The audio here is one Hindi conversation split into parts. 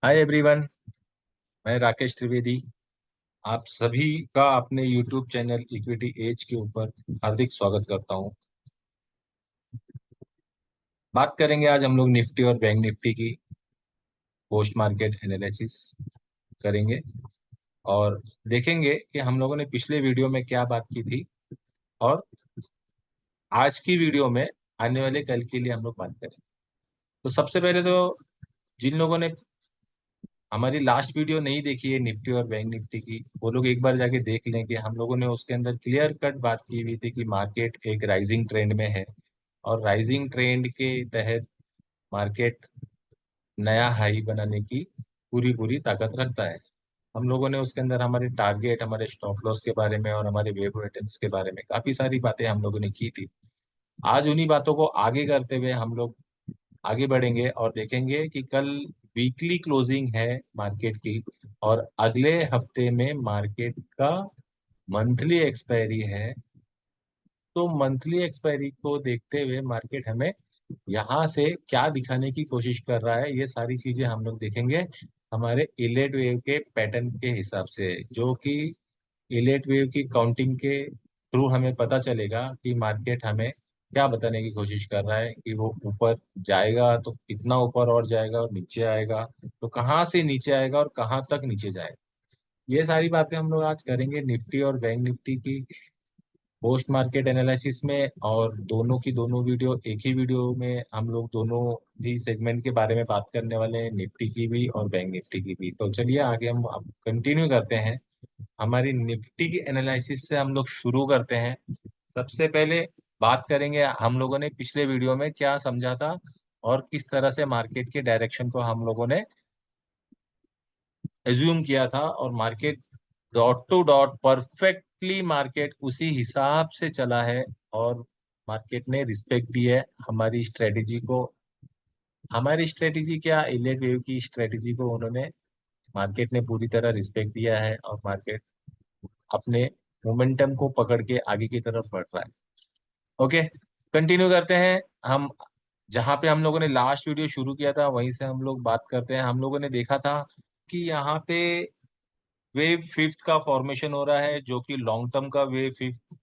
Hi everyone. मैं राकेश त्रिवेदी आप सभी का अपने यूट्यूब चैनल इक्विटी एज के ऊपर हार्दिक स्वागत करता हूं। बात करेंगे आज हम लोग निफ्टी और बैंक निफ्टी की पोस्ट मार्केट एनालिसिस करेंगे और देखेंगे कि हम लोगों ने पिछले वीडियो में क्या बात की थी और आज की वीडियो में आने वाले कल के लिए हम लोग बात करेंगे। तो सबसे पहले तो जिन लोगों ने हमारी लास्ट वीडियो नहीं देखी है निफ्टी और बैंक निफ्टी की, वो लोग एक बार जाके देख लें कि हम लोगों ने उसके अंदर क्लियर कट बात की हुई थी कि मार्केट एक राइजिंग ट्रेंड में है और राइजिंग ट्रेंड के तहत मार्केट नया हाई बनाने की पूरी पूरी ताकत रखता है। हम लोगों ने उसके अंदर हमारे टारगेट, हमारे स्टॉप लॉस के बारे में और हमारे वेव रेटिंग्स के बारे में काफी सारी बातें हम लोगों ने की थी। आज उन्हीं बातों को आगे करते हुए हम लोग आगे बढ़ेंगे और देखेंगे कि कल वीकली क्लोजिंग है मार्केट की और अगले हफ्ते में मार्केट का मंथली एक्सपायरी है। तो मंथली एक्सपायरी को देखते हुए मार्केट हमें यहाँ से क्या दिखाने की कोशिश कर रहा है, ये सारी चीजें हम लोग देखेंगे हमारे इलेट वेव के पैटर्न के हिसाब से, जो कि इलेट वेव की काउंटिंग के थ्रू हमें पता चलेगा कि मार्केट हमें क्या बताने की कोशिश कर रहा है कि वो ऊपर जाएगा तो कितना ऊपर और जाएगा और नीचे आएगा तो कहाँ से नीचे आएगा और कहाँ तक नीचे जाएगा। ये सारी बातें हम लोग आज करेंगे निफ्टी और बैंक निफ्टी की पोस्ट मार्केट एनालिसिस में, और दोनों की दोनों वीडियो एक ही वीडियो में हम लोग दोनों भी सेगमेंट के बारे में बात करने वाले हैं, निफ्टी की भी और बैंक निफ्टी की भी। तो चलिए आगे हम अब कंटिन्यू करते हैं। हमारी निफ्टी की एनालिसिस से हम लोग शुरू करते हैं। सबसे पहले बात करेंगे हम लोगों ने पिछले वीडियो में क्या समझा था और किस तरह से मार्केट के डायरेक्शन को हम लोगों ने एज्यूम किया था, और market dot to dot perfectly market उसी हिसाब से चला है और मार्केट ने रिस्पेक्ट दी है हमारी स्ट्रेटेजी को। हमारी स्ट्रेटेजी क्या, इलेट वेव की स्ट्रेटेजी को उन्होंने, मार्केट ने पूरी तरह रिस्पेक्ट दिया है और मार्केट अपने मोमेंटम को पकड़ के आगे की तरफ बढ़ रहा है। ओके, कंटिन्यू करते हैं हम। जहाँ पे हम लोगों ने लास्ट वीडियो शुरू किया था वहीं से हम लोग बात करते हैं। हम लोगों ने देखा था कि यहाँ पे वेव फिफ्थ का फॉर्मेशन हो रहा है, जो कि लॉन्ग टर्म का वेव फिफ्थ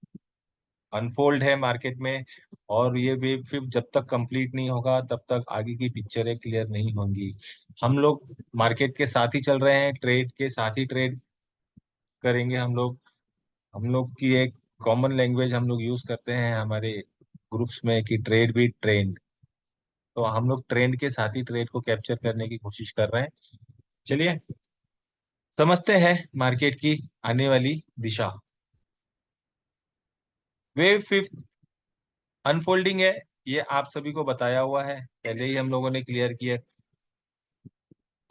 अनफोल्ड है मार्केट में। और ये वेव फिफ्थ जब तक कंप्लीट नहीं होगा तब तक आगे की पिक्चरें क्लियर नहीं होंगी। हम लोग मार्केट के साथ ही चल रहे हैं, ट्रेड के साथ ही ट्रेड करेंगे हम लोग। हम लोग की एक कॉमन लैंग्वेज हम लोग यूज करते हैं हमारे ग्रुप्स में कि ट्रेड भी ट्रेंड। तो हम लोग ट्रेंड के साथ ही ट्रेड को कैप्चर करने की कोशिश कर रहे हैं। चलिए समझते हैं मार्केट की आने वाली दिशा। वेव फिफ्थ अनफोल्डिंग है, ये आप सभी को बताया हुआ है, पहले ही हम लोगों ने क्लियर किया।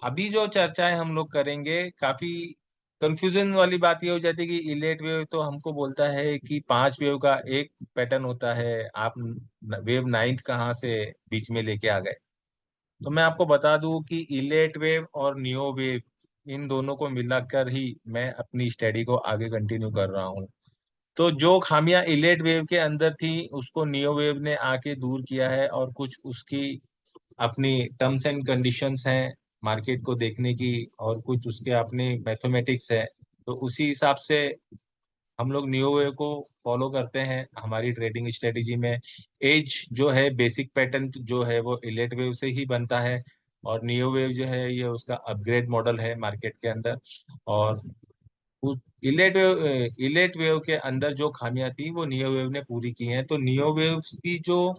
अभी जो चर्चाएं हम लोग करेंगे, काफी कंफ्यूजन वाली बात ये हो जाती है कि इलेट वेव तो हमको बोलता है कि 5 वेव का एक पैटर्न होता है, आप वेव नाइन्थ कहाँ से बीच में लेके आ गए। तो मैं आपको बता दूं कि इलेट वेव और नियो वेव, इन दोनों को मिलाकर ही मैं अपनी स्टडी को आगे कंटिन्यू कर रहा हूँ। तो जो खामियां इलेट वेव के अंदर थी उसको नियो वेव ने आके दूर किया है, और कुछ उसकी अपनी टर्म्स एंड कंडीशंस हैं मार्केट को देखने की, और कुछ उसके अपने मैथमेटिक्स है। तो उसी हिसाब से हम लोग नियो वेव को फॉलो करते हैं हमारी ट्रेडिंग स्ट्रेटेजी में। एज जो है, बेसिक पैटर्न जो है वो इलेट वेव से ही बनता है, और नियो वेव जो है ये उसका अपग्रेड मॉडल है मार्केट के अंदर। और इलेट वेव के अंदर जो खामियां थी वो नियो वेव ने पूरी की हैं। तो नियो वेव की जो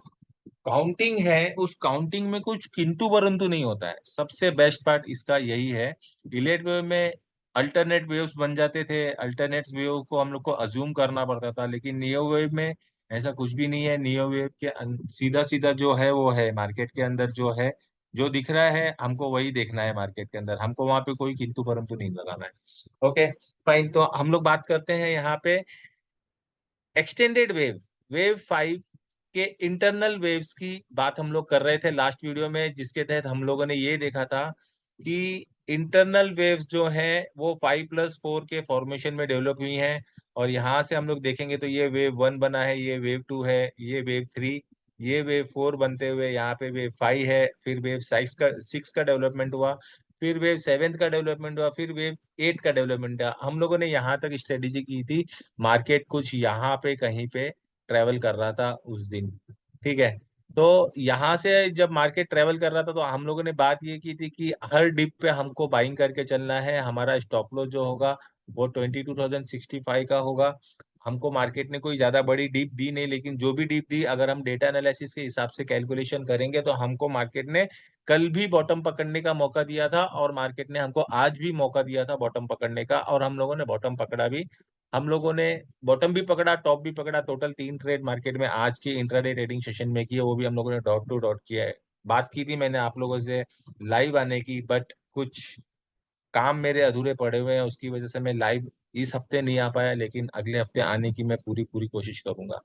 काउंटिंग है उस काउंटिंग में कुछ किंतु परंतु नहीं होता है, सबसे बेस्ट पार्ट इसका यही है। इलेट वेव में अल्टरनेट वेव्स बन जाते थे, अल्टरनेट वेव को हम लोग को अज्यूम करना पड़ता था, लेकिन नियो वेव में ऐसा कुछ भी नहीं है। नियो वेव के सीधा सीधा जो है वो है मार्केट के अंदर जो है, जो दिख रहा है हमको वही देखना है मार्केट के अंदर, हमको वहां पे कोई किंतु परंतु नहीं लगाना है। ओके फाइन, तो हम लोग बात करते हैं यहाँ पे एक्सटेंडेड वेव, वेव फाइव के इंटरनल वेव्स की बात हम लोग कर रहे थे लास्ट वीडियो में, जिसके तहत हम लोगों ने ये देखा था कि इंटरनल वेव्स जो है वो 5+4 के फॉर्मेशन में डेवलप हुई हैं। और यहाँ से हम लोग देखेंगे तो ये वेव वन बना है, ये वेव टू है, ये वेव थ्री, ये वेव फोर बनते हुए यहाँ पे वेव फाइव है, फिर वेव सिक्स का डेवलपमेंट हुआ। फिर वेव 7 का डेवलपमेंट हुआ, फिर वेव 8 का डेवलपमेंट हुआ। हम लोगों ने यहाँ तक स्ट्रेटेजी की थी, मार्केट कुछ यहाँ पे कहीं पे ट्रेवल कर रहा था उस दिन, ठीक है। तो यहाँ से जब मार्केट ट्रेवल कर रहा था तो हम लोगों ने बात ये की थी कि हर डिप पे हमको बाइंग करके चलना है। हमारा स्टॉप लॉस जो होगा वो 22,065 का होगा। हमको मार्केट ने कोई ज्यादा बड़ी डीप दी नहीं, लेकिन जो भी डीप दी अगर हम डेटा एनालिसिस के हिसाब से कैलकुलेशन करेंगे तो हमको मार्केट ने कल भी बॉटम पकड़ने का मौका दिया था, और मार्केट ने हमको आज भी मौका दिया था बॉटम पकड़ने का, और हम लोगों ने बॉटम पकड़ा भी। हम लोगों ने बॉटम भी पकड़ा, टॉप भी पकड़ा। टोटल 3 ट्रेड मार्केट में आज की इंट्राडे ट्रेडिंग सेशन में की है, वो भी हम लोगों ने डॉट टू डॉट किया है। बात की थी मैंने आप लोगों से लाइव आने की, बट कुछ काम मेरे अधूरे पड़े हुए हैं, उसकी वजह से मैं लाइव इस हफ्ते नहीं आ पाया, लेकिन अगले हफ्ते आने की मैं पूरी पूरी कोशिश करूंगा।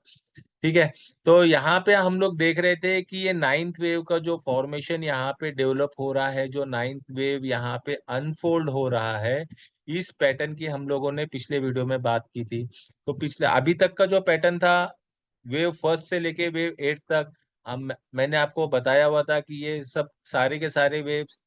ठीक है। तो यहाँ पे हम लोग देख रहे थे कि ये नाइन्थ वेव का जो फॉर्मेशन यहाँ पे डेवलप हो रहा है, जो नाइन्थ वेव यहाँ पे अनफोल्ड हो रहा है, इस पैटर्न की हम लोगों ने पिछले वीडियो में बात की थी। तो पिछले अभी तक का जो पैटर्न था, वेव फर्स्ट से लेके वेव एट तक, हम मैंने आपको बताया हुआ था कि ये सब सारे के सारे वेव्स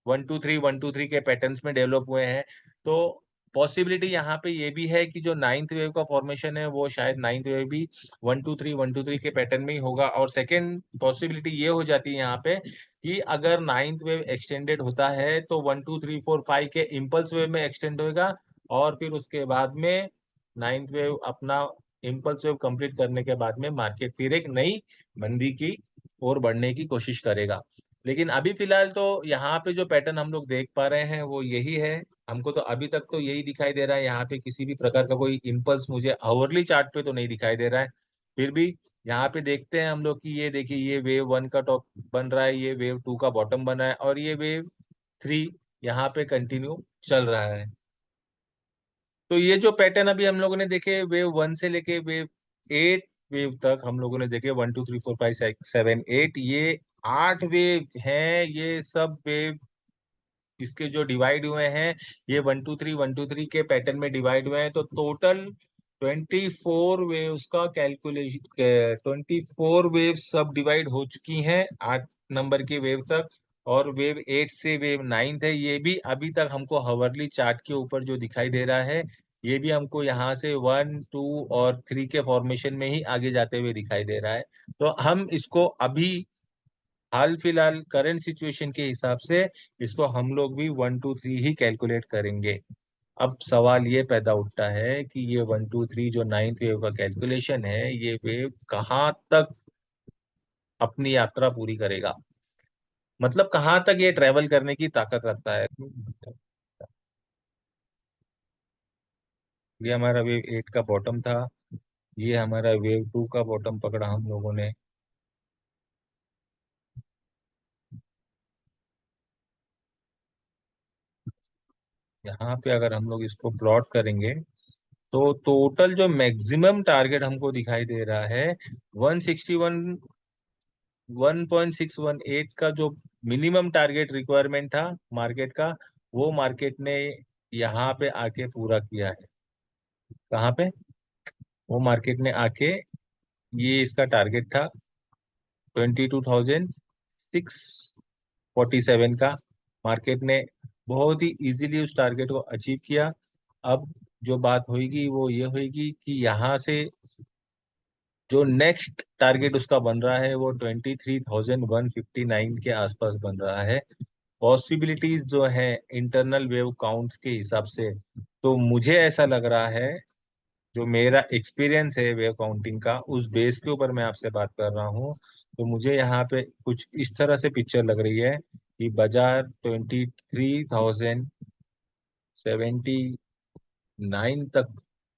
1 2 3 1 2 3 के पैटर्न्स में डेवलप हुए हैं। तो पॉसिबिलिटी यहाँ पे ये भी है कि जो नाइन्थ वेव का फॉर्मेशन है वो शायद नाइन्थ वेव भी 1 2 3 1 2 3 के पैटर्न में ही होगा। और सेकेंड पॉसिबिलिटी ये हो जाती है यहाँ पे कि अगर नाइन्थ वेव एक्सटेंडेड होता है तो 1 2 3 4 5 के इम्पल्स वेव में एक्सटेंड होगा, और फिर उसके बाद में नाइन्थ वेव अपना इम्पल्स वेव कंप्लीट करने के बाद में मार्केट फिर एक नई मंदी की ओर बढ़ने की कोशिश करेगा। लेकिन अभी फिलहाल तो यहाँ पे जो पैटर्न हम लोग देख पा रहे हैं वो यही है। हमको तो अभी तक तो यही दिखाई दे रहा है, यहाँ पे किसी भी प्रकार का कोई इम्पल्स मुझे आवरली चार्ट पे तो नहीं दिखाई दे रहा है। फिर भी यहाँ पे देखते हैं हम लोग कि ये देखिए, ये वेव वन का टॉप बन रहा है, ये वेव टू का बॉटम बना है, और ये वेव थ्री यहाँ पे कंटिन्यू चल रहा है। तो ये जो पैटर्न अभी हम लोगों ने देखे वेव वन से लेके वेव एट वेव तक, हम लोगों ने देखे 1 2 3 4 5 6 7 8, ये 8 वेव हैं। ये सब वेव इसके जो डिवाइड हुए हैं, ये 1 2 3 1 2 3 के पैटर्न में डिवाइड हुए हैं। तो टोटल 24 वेव्स का कैलकुलेशन, 24 वेव सब डिवाइड हो चुकी हैं 8 नंबर की वेव तक। और वेव एट से वेव नाइन्थ है, ये भी अभी तक हमको हवरली चार्ट के ऊपर जो दिखाई दे रहा है, ये भी हमको यहाँ से 1 2 और 3 के फॉर्मेशन में ही आगे जाते हुए दिखाई दे रहा है। तो हम इसको अभी हाल फिलहाल करंट सिचुएशन के हिसाब से इसको हम लोग भी 1 2 3 ही कैलकुलेट करेंगे। अब सवाल ये पैदा उठता है कि ये 1 2 3 जो नाइन्थ वेव का कैलकुलेशन है, ये वेव कहाँ तक अपनी यात्रा पूरी करेगा, मतलब कहाँ तक ये ट्रेवल करने की ताकत रखता है। ये हमारा वेव एट का बॉटम था, ये हमारा वेव टू का बॉटम पकड़ा हम लोगों ने। यहाँ पे अगर हम लोग इसको प्लॉट करेंगे तो टोटल जो मैक्सिमम टारगेट हमको दिखाई दे रहा है 161 1.618 का, जो मिनिमम टारगेट रिक्वायरमेंट था मार्केट का, वो मार्केट ने यहाँ पे आके पूरा किया है। कहाँ पे? वो मार्केट ने आके, ये इसका टारगेट था 22,647 का। मार्केट ने बहुत ही इजीली उस टारगेट को अचीव किया। अब जो बात होगी वो ये होगी कि यहाँ से जो नेक्स्ट टारगेट उसका बन रहा है वो 23,159 के आसपास बन रहा है। पॉसिबिलिटीज जो है इंटरनल वेव काउंट्स के हिसाब से, तो मुझे ऐसा लग रहा है, जो मेरा एक्सपीरियंस है वेव काउंटिंग का, उस बेस के ऊपर मैं आपसे बात कर रहा हूँ। तो मुझे यहाँ पे कुछ इस तरह से पिक्चर लग रही है कि बाजार 23,079 तक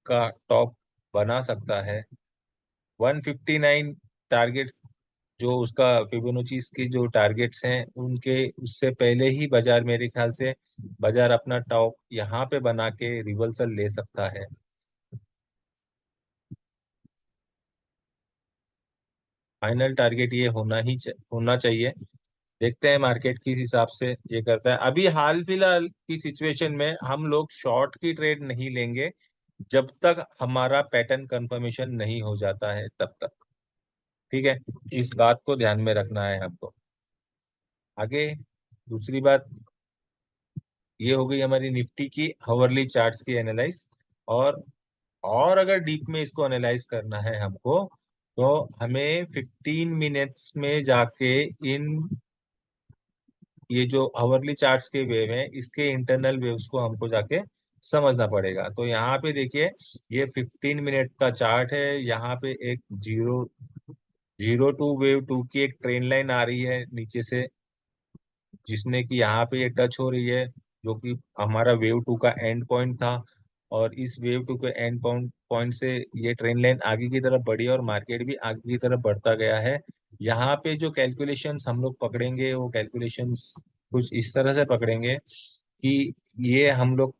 का टॉप बना सकता है। 159 टारगेट्स, जो उसका फिबोनाची की जो टारगेट्स हैं, उनके उससे पहले ही बाजार मेरे ख्याल से बाजार अपना टॉप यहाँ पे बना के रिवर्सल ले सकता है। फाइनल टारगेट ये होना चाहिए। देखते हैं मार्केट किस हिसाब से ये करता है। अभी हाल फिलहाल की सिचुएशन में हम लोग शॉर्ट की ट्रेड नहीं लेंगे जब तक हमारा पैटर्न कंफर्मेशन नहीं हो जाता है, तब तक। ठीक है, इस बात को ध्यान में रखना है हमको। आगे दूसरी बात, ये हो गई हमारी निफ्टी की हावरली चार्ट्स की एनालाइज। और अगर डीप में इसको एनालाइज करना है हमको, तो हमें 15 मिनट्स में जाके इन ये जो आवरली चार्ट्स के वेव हैं, इसके इंटरनल वेव्स को हमको जाके समझना पड़ेगा। तो यहाँ पे देखिए, ये 15 मिनट का चार्ट है। यहाँ पे एक zero zero two wave two की एक ट्रेन लाइन आ रही है नीचे से, जिसने कि यहाँ पे ये टच हो रही है, जो कि हमारा वेव टू का एंड पॉइंट था। और इस वेव टू के एंड पॉइंट पॉइंट से ये ट्रेन लाइन आगे की तरफ बढ़ी और मार्केट भी आगे की तरफ बढ़ता गया है। यहाँ पे जो कैलकुलेशंस हम लोग पकड़ेंगे, वो कैलकुलेशंस कुछ इस तरह से पकड़ेंगे कि ये हम लोग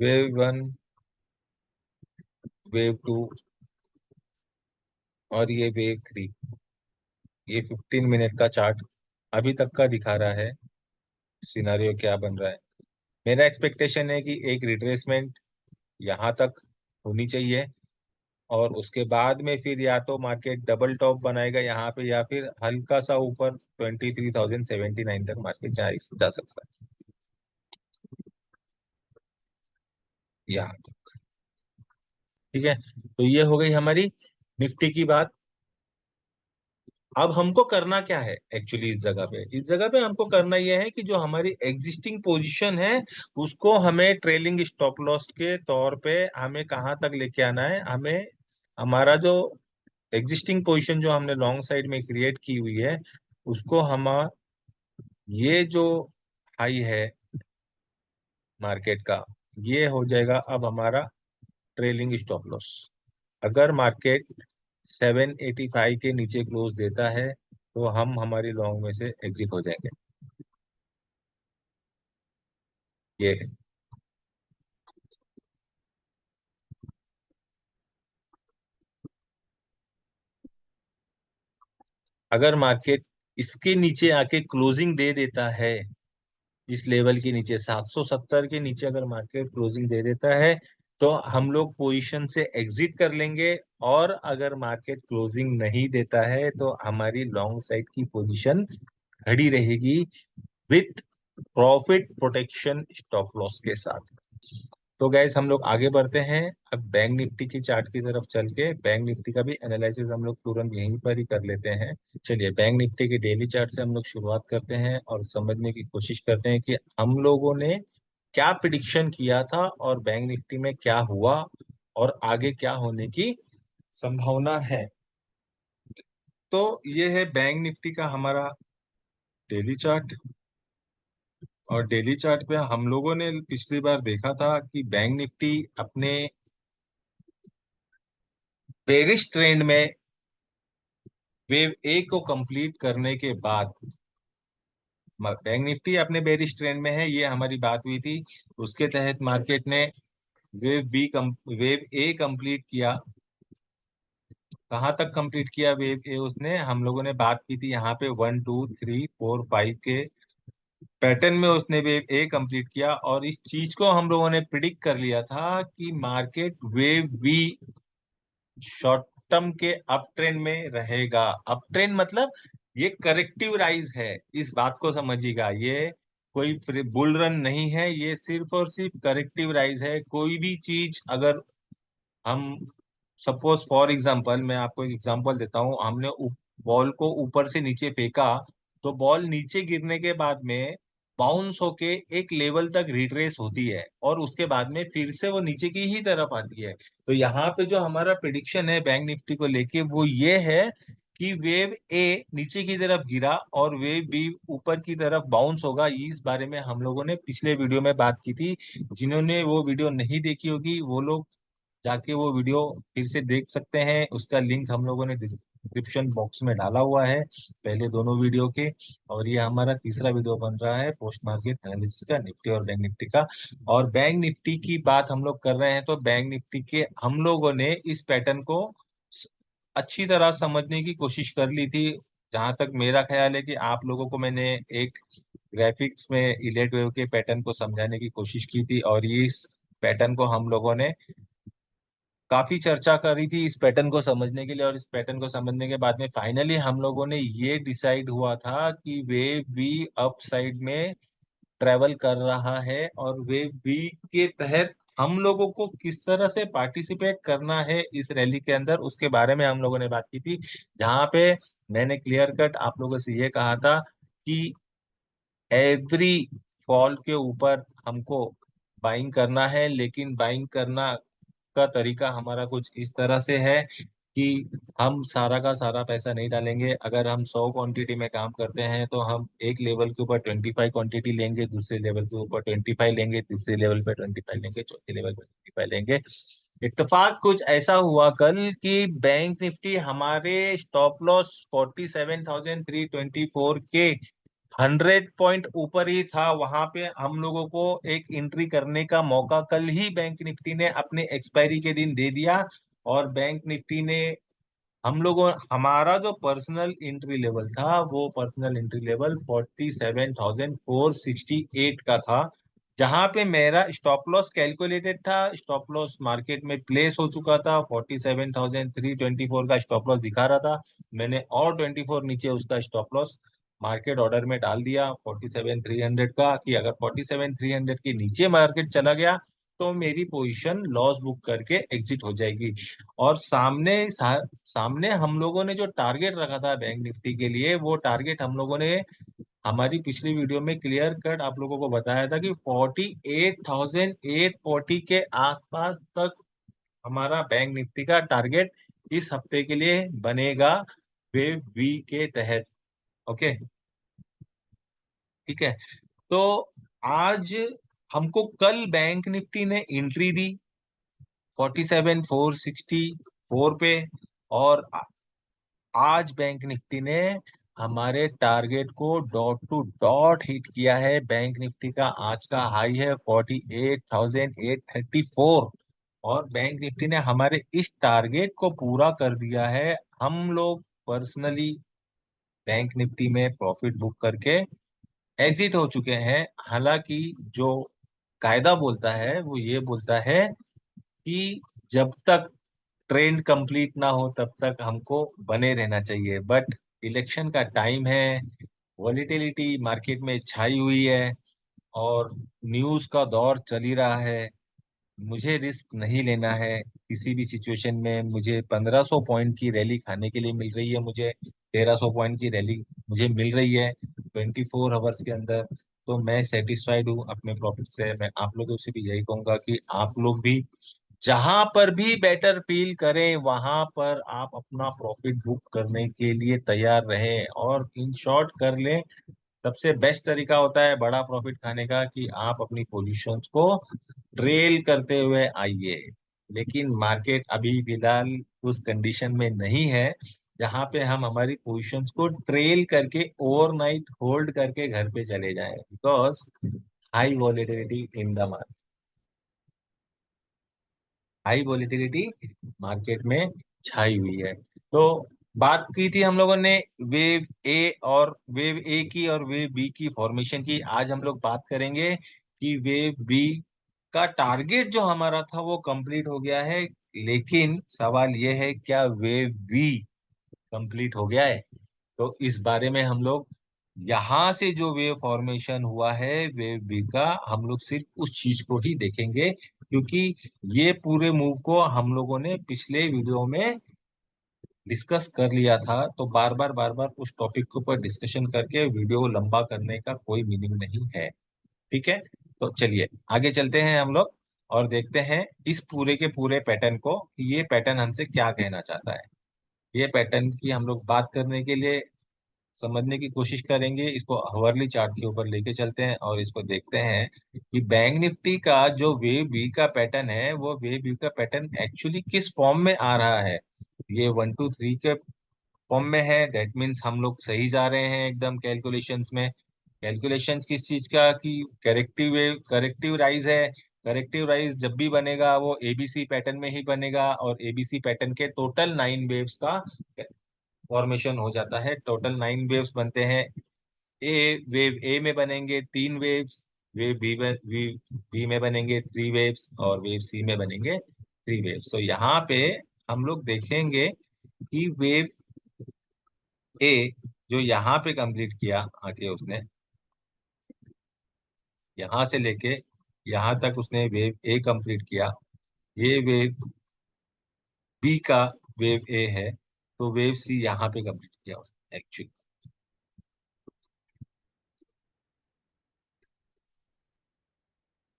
वेव वन, वेव टू और ये वेव थ्री, ये 15 मिनट का चार्ट अभी तक का दिखा रहा है सिनारियो क्या बन रहा है। मेरा एक्सपेक्टेशन है कि एक रिट्रेसमेंट यहाँ तक होनी चाहिए, और उसके बाद में फिर या तो मार्केट डबल टॉप बनाएगा यहाँ पे, या फिर हल्का सा ऊपर 23,079 तक मार्केट जा सकता है यहाँ। ठीक है, तो ये हो गई हमारी निफ्टी की बात। अब हमको करना क्या है एक्चुअली इस जगह पे हमको करना यह है कि जो हमारी एग्जिस्टिंग पोजीशन है, उसको हमें ट्रेलिंग स्टॉप लॉस के तौर पे हमें कहाँ तक लेके आना है। हमें हमारा जो एग्जिस्टिंग पोजीशन जो हमने लॉन्ग साइड में क्रिएट की हुई है, उसको हम ये जो हाई है मार्केट का, ये हो जाएगा अब हमारा ट्रेलिंग स्टॉप लॉस। अगर मार्केट 785 के नीचे क्लोज देता है, तो हम हमारी लॉन्ग में से एग्जिट हो जाएंगे। ये है। अगर मार्केट इसके नीचे आके क्लोजिंग दे देता है, इस लेवल के नीचे 770 के नीचे अगर मार्केट क्लोजिंग दे देता है, तो हम लोग पोजीशन से एग्जिट कर लेंगे। और अगर मार्केट क्लोजिंग नहीं देता है, तो हमारी लॉन्ग साइड की पोजीशन खड़ी रहेगी with profit protection stop loss के साथ। तो गैस हम लोग आगे बढ़ते हैं। अब बैंक निफ्टी की चार्ट की तरफ चल के बैंक निफ्टी का भी एनालिसिस हम लोग तुरंत यहीं पर ही कर लेते हैं। चलिए, बैंक निफ्टी के डेली चार्ट से हम लोग शुरुआत करते हैं और समझने की कोशिश करते हैं कि हम लोगों ने क्या प्रिडिक्शन किया था और बैंक निफ्टी में क्या हुआ और आगे क्या होने की संभावना है। तो ये है बैंक निफ्टी का हमारा डेली चार्ट। और डेली चार्ट पे हम लोगों ने पिछली बार देखा था कि बैंक निफ्टी अपने बेरिश ट्रेंड में वेव ए को कंप्लीट करने के बाद, बैंक निफ्टी अपने बेरिश ट्रेंड में है, ये हमारी बात हुई थी। उसके तहत मार्केट ने वेव ए कंप्लीट किया। कहाँ तक कंप्लीट किया वेव ए उसने, हम लोगों ने बात की थी यहाँ पे 1 2 3 4 5 के पैटर्न में उसने वेव ए कंप्लीट किया। और इस चीज को हम लोगों ने प्रिडिक्ट कर लिया था कि market wave B short term के अप ट्रेंड में रहेगा। अप ट्रेंड मतलब ये करेक्टिव राइज है, इस बात को समझिएगा। ये कोई बुल रन नहीं है, ये सिर्फ और सिर्फ करेक्टिव राइज है। कोई भी चीज अगर हम सपोज फॉर एग्जांपल, मैं आपको एक एग्जांपल देता हूँ, हमने बॉल को ऊपर से नीचे फेंका, तो बॉल नीचे गिरने के बाद में बाउंस होके एक लेवल तक रिट्रेस होती है और उसके बाद में फिर से वो नीचे की ही तरफ आती है। तो यहाँ पे जो हमारा प्रिडिक्शन है बैंक निफ्टी को लेके, वो ये है कि वेव ए नीचे की तरफ गिरा और वेव बी ऊपर की तरफ बाउंस होगा। इस बारे में हम लोगों ने पिछले वीडियो में बात की थी। जिन्होंने वो वीडियो नहीं देखी होगी, वो लोग जाके वो वीडियो फिर से देख सकते हैं। उसका लिंक हम लोगों ने डिस्क्रिप्शन बॉक्स में डाला हुआ है, पहले दोनों वीडियो के। और ये हमारा तीसरा वीडियो बन रहा है पोस्ट मार्केट एनालिसिस का, निफ्टी और बैंक निफ्टी का। और बैंक निफ्टी की बात हम लोग कर रहे हैं, तो बैंक निफ्टी के हम लोगों ने इस पैटर्न को स- अच्छी तरह समझने की कोशिश कर ली थी। जहां तक मेरा ख्याल है कि आप लोगों को मैंने एक ग्राफिक्स में इलेट वेव के पैटर्न को समझाने की कोशिश की थी, और ये इस पैटर्न को हम लोगों ने काफी चर्चा करी थी इस पैटर्न को समझने के लिए, और इस पैटर्न को समझने के बाद में फाइनली हम लोगों ने ये डिसाइड हुआ था कि वेव बी अप साइड में ट्रेवल कर रहा है, और वेव बी के तहत हम लोगों को किस तरह से पार्टिसिपेट करना है इस रैली के अंदर, उसके बारे में हम लोगों ने बात की थी। जहां पे मैंने क्लियर कट आप लोगों से ये कहा था कि एवरी फॉल के ऊपर हमको बाइंग करना है, लेकिन बाइंग करना का तरीका हमारा कुछ इस तरह से है कि हम सारा का सारा पैसा नहीं डालेंगे। अगर हम 100 क्वांटिटी में काम करते हैं तो हम एक लेवल के ऊपर 25 क्वांटिटी लेंगे, दूसरे लेवल के ऊपर 25 लेंगे, तीसरे लेवल पे 25 लेंगे, चौथे लेवल पे 25 लेंगे। इत्तेफाक कुछ ऐसा हुआ कल कि बैंक निफ्टी हमारे स्टॉप लॉस 47,324 के 100 पॉइंट ऊपर ही था। वहां पे हम लोगों को एक एंट्री करने का मौका कल ही बैंक निफ्टी ने अपने एक्सपायरी के दिन दे दिया, और बैंक निफ्टी ने हम लोगों हमारा जो पर्सनल एंट्री लेवल था वो पर्सनल एंट्री लेवल 47,468 का था। जहां पे मेरा स्टॉप लॉस कैलकुलेटेड था, स्टॉप लॉस मार्केट में प्लेस हो चुका था, 47,324 का स्टॉप लॉस दिखा रहा था। मैंने और 24 नीचे उसका स्टॉप लॉस मार्केट ऑर्डर में डाल दिया 47,300 का, कि अगर 47,300 के नीचे मार्केट चला गया तो मेरी पोजीशन लॉस बुक करके एग्जिट हो जाएगी। और सामने हम लोगों ने जो टारगेट रखा था बैंक निफ्टी के लिए, वो टारगेट हम लोगों ने हमारी पिछली वीडियो में क्लियर कट आप लोगों को बताया था कि 48,840 के आसपास तक हमारा बैंक निफ्टी का टारगेट इस हफ्ते के लिए बनेगा वेव बी के तहत। ओके, ठीक है। तो आज हमको कल बैंक निफ्टी ने एंट्री दी 47,464 पे, और आज बैंक निफ्टी ने हमारे target co dot to dot hit किया है। बैंक निफ्टी का आज का हाई है 48,834, और बैंक निफ्टी ने हमारे इस टारगेट को पूरा कर दिया है। हम लोग पर्सनली बैंक निफ्टी में प्रॉफिट बुक करके एग्जिट हो चुके हैं। हालांकि जो कायदा बोलता है वो ये बोलता है कि जब तक ट्रेंड कंप्लीट ना हो तब तक हमको बने रहना चाहिए, बट इलेक्शन का टाइम है, वॉलीटिलिटी मार्केट में छाई हुई है, और न्यूज का दौर चल ही रहा है। मुझे रिस्क नहीं लेना है किसी भी सिचुएशन में। मुझे 1500 पॉइंट की रैली खाने के लिए मिल रही है, मुझे 1300 पॉइंट की रैली मुझे मिल रही है 24 आवर्स के अंदर। तो मैं सेटिस्फाइड हूँ अपने प्रॉफिट से। मैं आप लोगों से भी यही कहूंगा कि आप लोग भी जहां पर भी बेटर फील करें वहां पर आप अपना प्रॉफिट बुक करने के लिए तैयार रहें, और इन शॉर्ट कर लें। सबसे बेस्ट तरीका होता है बड़ा प्रॉफिट खाने का कि आप अपनी पोजीशंस को ट्रेल करते हुए आइए। लेकिन मार्केट अभी फिलहाल उस कंडीशन में नहीं है जहां पे हम हमारी पोजीशंस को ट्रेल करके ओवरनाइट होल्ड करके घर पे चले जाएं, because high volatility in the market, high volatility market में छाई हुई है। तो बात की थी हम लोगों ने वेव ए और वेव ए की और वेव बी की फॉर्मेशन की। आज हम लोग बात करेंगे कि वेव बी का टारगेट जो हमारा था वो कंप्लीट हो गया है, लेकिन सवाल ये है क्या वेव बी कंप्लीट हो गया है। तो इस बारे में हम लोग यहां से जो वेव फॉर्मेशन हुआ है वेव बी का, हम लोग सिर्फ उस चीज को ही देखेंगे, क्योंकि ये पूरे मूव को हम लोगों ने पिछले वीडियो में डिस्कस कर लिया था। तो बार बार उस टॉपिक के ऊपर डिस्कशन करके वीडियो को लंबा करने का कोई मीनिंग नहीं है। ठीक है, तो चलिए आगे चलते हैं हम लोग, और देखते हैं इस पूरे के पूरे पैटर्न को कि ये पैटर्न हमसे क्या कहना चाहता है। ये पैटर्न की हम लोग बात करने के लिए समझने की कोशिश करेंगे। इसको हॉवरली चार्ट के ऊपर लेके चलते हैं और इसको देखते हैं कि बैंक निफ्टी का जो वेव बी का पैटर्न है वो वेव बी का पैटर्न एक्चुअली किस फॉर्म में आ रहा है। ये 1 2 3 के फॉर्म में है, दैट मीन्स हम लोग सही जा रहे हैं एकदम कैलकुलेशंस में। कैलकुलेशंस किस चीज का कि करेक्टिव वेव, करेक्टिव राइज है। करेक्टिव राइज जब भी बनेगा वो एबीसी पैटर्न में ही बनेगा, और एबीसी पैटर्न के टोटल 9 वेव्स का फॉर्मेशन हो जाता है। टोटल 9 वेव्स बनते हैं। ए वेव ए में बनेंगे 3 वेव्स, वेव बी में बनेंगे 3 वेव्स, और वेव सी में बनेंगे थ्री वेव। सो यहाँ पे हम लोग देखेंगे कि वेव ए जो यहाँ पे कंप्लीट किया आके उसने, यहाँ से लेके यहाँ तक उसने वेव ए कंप्लीट किया। ये वेव बी का वेव ए है, तो वेव सी यहाँ पे कंप्लीट किया उसने एक्चुअली।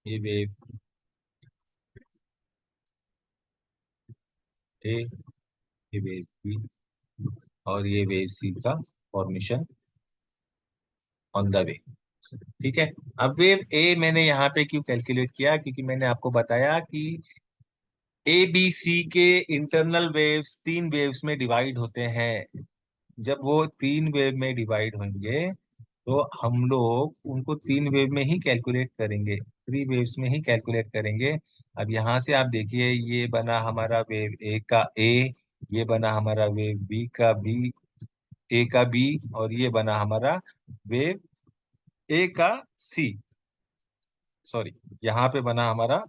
ये वेव ए, ये वेव बी, और ये वेव सी का फॉर्मेशन ऑन द वे। ठीक है। अब वेव ए मैंने यहाँ पे क्यों कैलकुलेट किया, क्योंकि मैंने आपको बताया कि ए बी सी के इंटरनल वेव्स तीन वेव्स में डिवाइड होते हैं। जब वो तीन वेव में डिवाइड होंगे तो हम लोग उनको तीन वेव में ही कैलकुलेट करेंगे, थ्री वेव्स में ही कैलकुलेट करेंगे। अब यहाँ से आप देखिए, ये बना हमारा वेव ए का ए, ये बना हमारा वेव बी का बी, ए का बी, और ये बना हमारा वेव ए का सी। सॉरी, यहाँ पे बना हमारा,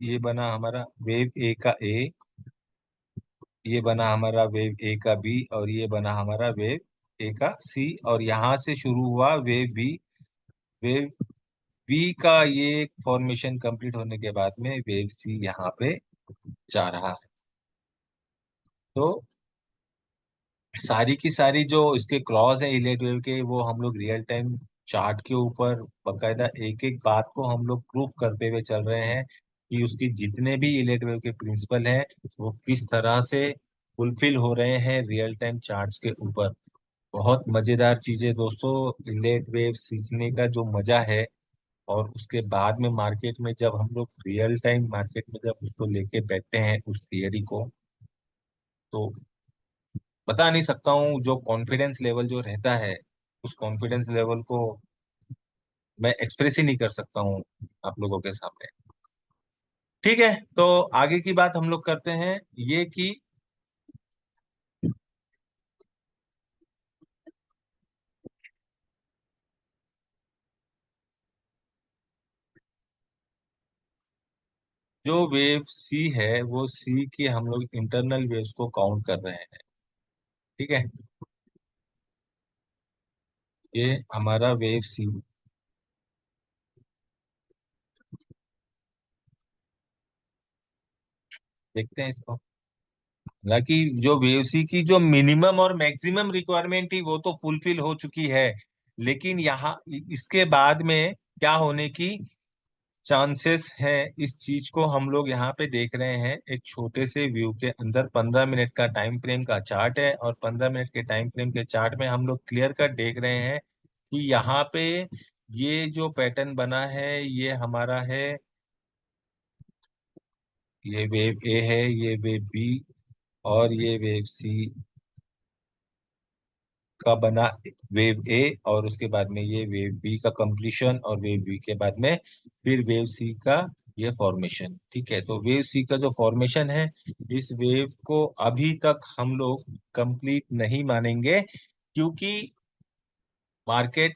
ये बना हमारा वेव ए का ए, ये बना हमारा वेव ए का बी, और ये बना हमारा वेव ए का सी, और यहाँ से शुरू हुआ वेव बी। वेव बी का ये फॉर्मेशन कंप्लीट होने के बाद में वेव सी यहाँ पे जा रहा है। तो सारी की सारी जो इसके क्लॉज हैं इलेक्ट वेव के, वो हम लोग रियल टाइम चार्ट के ऊपर बकायदा एक एक बात को हम लोग प्रूफ करते हुए चल रहे हैं कि उसकी जितने भी इलेक्ट वेव के प्रिंसिपल हैं वो किस तरह से फुलफिल हो रहे हैं रियल टाइम चार्ट्स के ऊपर। बहुत मजेदार चीज है दोस्तों, इलेक्ट वेव सीखने का जो मजा है। और उसके बाद में मार्केट में जब हम लोग रियल टाइम मार्केट में जब उसको लेके बैठते हैं उस थियरी को, तो बता नहीं सकता हूँ, जो कॉन्फिडेंस लेवल जो रहता है उस कॉन्फिडेंस लेवल को मैं एक्सप्रेस ही नहीं कर सकता हूँ आप लोगों के सामने। ठीक है, तो आगे की बात हम लोग करते हैं ये कि जो वेव सी है वो सी की हम लोग इंटरनल वेव्स को काउंट कर रहे हैं। ठीक है, ये हमारा वेव सी, देखते हैं इसको। हालांकि जो वेव सी की जो मिनिमम और मैक्सिमम रिक्वायरमेंट थी वो तो फुलफिल हो चुकी है, लेकिन यहाँ इसके बाद में क्या होने की चांसेस है, इस चीज को हम लोग यहाँ पे देख रहे हैं। एक छोटे से व्यू के अंदर 15 मिनट का टाइम फ्रेम का चार्ट है, और 15 मिनट के टाइम फ्रेम के चार्ट में हम लोग क्लियर कट देख रहे हैं कि यहाँ पे ये जो पैटर्न बना है ये हमारा है, ये वेव ए है, ये वेव बी, और ये वेव सी का बना वेव ए, और उसके बाद में ये वेव बी का कंप्लीशन, और वेव बी के बाद में फिर वेव सी का ये फॉर्मेशन। ठीक है, तो वेव सी का जो फॉर्मेशन है, इस वेव को अभी तक हम लोग कंप्लीट नहीं मानेंगे, क्योंकि मार्केट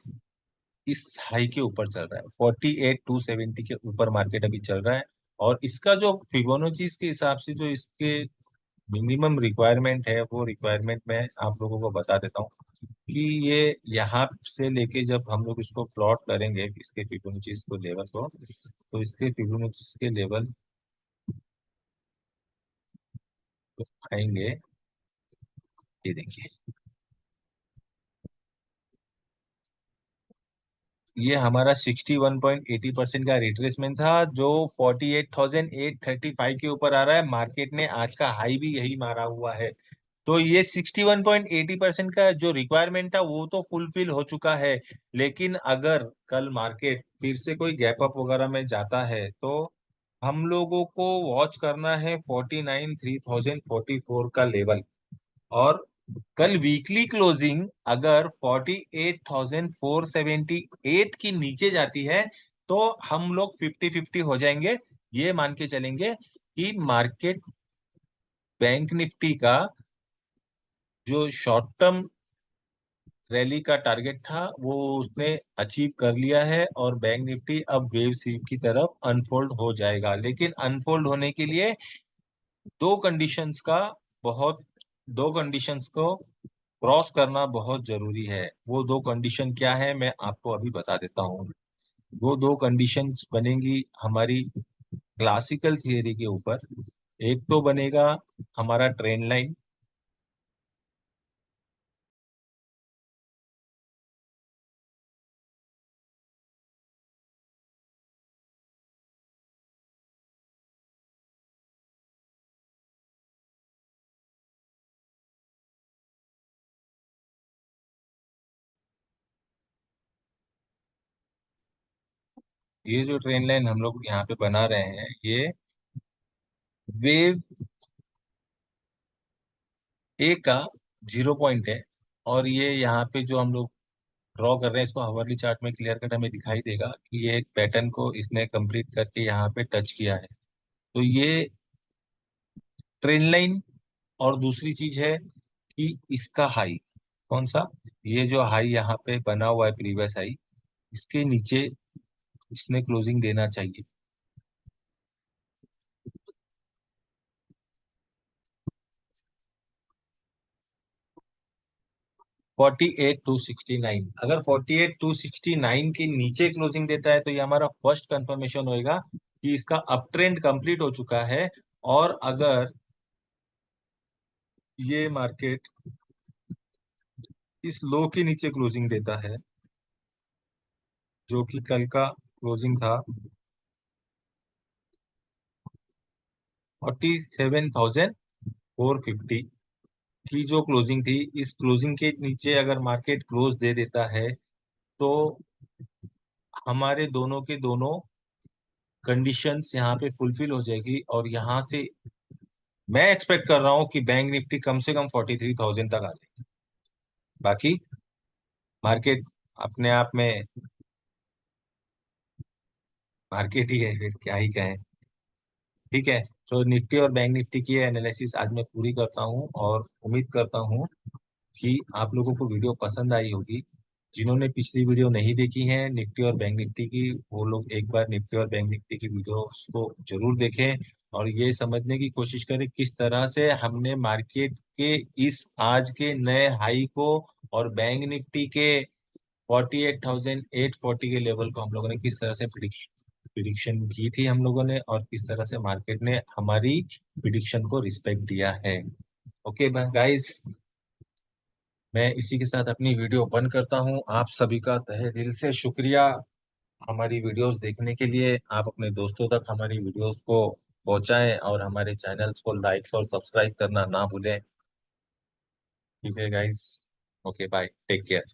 इस हाई के ऊपर चल रहा है, 48,270 के ऊपर मार्केट अभी चल रहा है। और इसका जो फिबोनाची के हिसाब से जो इसके मिनिमम रिक्वायरमेंट है, वो रिक्वायरमेंट मैं आप लोगों को बता देता हूँ कि ये यहाँ से लेके जब हम लोग इसको प्लॉट करेंगे इसके फिबोनाची को लेवल को, तो इसके फिबोनाची के लेवल तो आएंगे, ये देखिए, ये हमारा 61.80% का रिट्रेसमेंट था, जो 48,835 के ऊपर आ रहा है। मार्केट ने आज का हाई भी यही मारा हुआ है। तो ये 61.80% का जो रिक्वायरमेंट था वो तो फुलफिल हो चुका है। लेकिन अगर कल मार्केट फिर से कोई गैप अप वगैरह में जाता है तो हम लोगों को वॉच करना है 49,3,044 का लेवल। और कल वीकली क्लोजिंग अगर 48,478 की नीचे जाती है तो हम लोग 50-50 हो जाएंगे। ये मान के चलेंगे कि मार्केट बैंक निफ्टी का जो शॉर्ट टर्म रैली का टारगेट था वो उसने अचीव कर लिया है, और बैंक निफ्टी अब वेव शेप की तरफ अनफोल्ड हो जाएगा। लेकिन अनफोल्ड होने के लिए दो कंडीशंस का बहुत दो कंडीशंस को क्रॉस करना बहुत जरूरी है। वो दो कंडीशन क्या है, मैं आपको अभी बता देता हूँ। वो दो कंडीशंस बनेंगी हमारी क्लासिकल थियरी के ऊपर। एक तो बनेगा हमारा ट्रेंड लाइन, ये जो ट्रेंड लाइन हम लोग यहाँ पे बना रहे हैं, ये वेव ए का 0 पॉइंट है। और ये यहाँ पे जो हम लोग ड्रॉ कर रहे हैं, इसको हावर्ली चार्ट में क्लियर कट हमें दिखाई देगा कि ये एक पैटर्न को इसने कंप्लीट करके यहाँ पे टच किया है। तो ये ट्रेंड लाइन। और दूसरी चीज है कि इसका हाई कौन सा, ये जो हाई यहाँ पे बना हुआ है प्रीवियस हाई, इसके नीचे इसने क्लोजिंग देना चाहिए। 48,269, अगर 48,269 के नीचे क्लोजिंग देता है तो ये हमारा फर्स्ट कंफर्मेशन होएगा कि इसका अप ट्रेंड कंप्लीट हो चुका है। और अगर ये मार्केट इस लो के नीचे क्लोजिंग देता है, जो कि कल का क्लोजिंग था 47,450 की जो क्लोजिंग थी, इस क्लोजिंग के नीचे अगर मार्केट क्लोज दे देता है तो हमारे दोनों के दोनों कंडीशंस यहाँ पे फुलफिल हो जाएगी। और यहाँ से मैं एक्सपेक्ट कर रहा हूँ कि बैंक निफ्टी कम से कम 43,000 तक आ जाए। बाकी मार्केट अपने आप में मार्केट ही है, फिर क्या ही कहें। ठीक है, तो निफ्टी और बैंक निफ्टी की एनालिसिस आज मैं पूरी करता हूँ, और उम्मीद करता हूँ कि आप लोगों को वीडियो पसंद आई होगी। जिन्होंने पिछली वीडियो नहीं देखी है निफ्टी और बैंक निफ्टी की, वो लोग एक बार निफ्टी और बैंक निफ्टी की वीडियो को जरूर देखें, और ये समझने की कोशिश करें किस तरह से हमने मार्केट के इस आज के नए हाई को और बैंक निफ्टी के 48,840 के लेवल को हम लोगों ने किस तरह से प्रिडिक्शन की थी हम लोगों ने, और किस तरह से मार्केट ने हमारी प्रिडिक्शन को रिस्पेक्ट दिया है। ओके गाइस, मैं इसी के साथ अपनी वीडियो बंद करता हूं। आप सभी का तहे दिल से शुक्रिया हमारी वीडियोस देखने के लिए। आप अपने दोस्तों तक हमारी वीडियोस को पहुंचाएं, और हमारे चैनल्स को लाइक और सब्सक्राइब करना ना भूलें। ठीक है guys, okay bye, take care.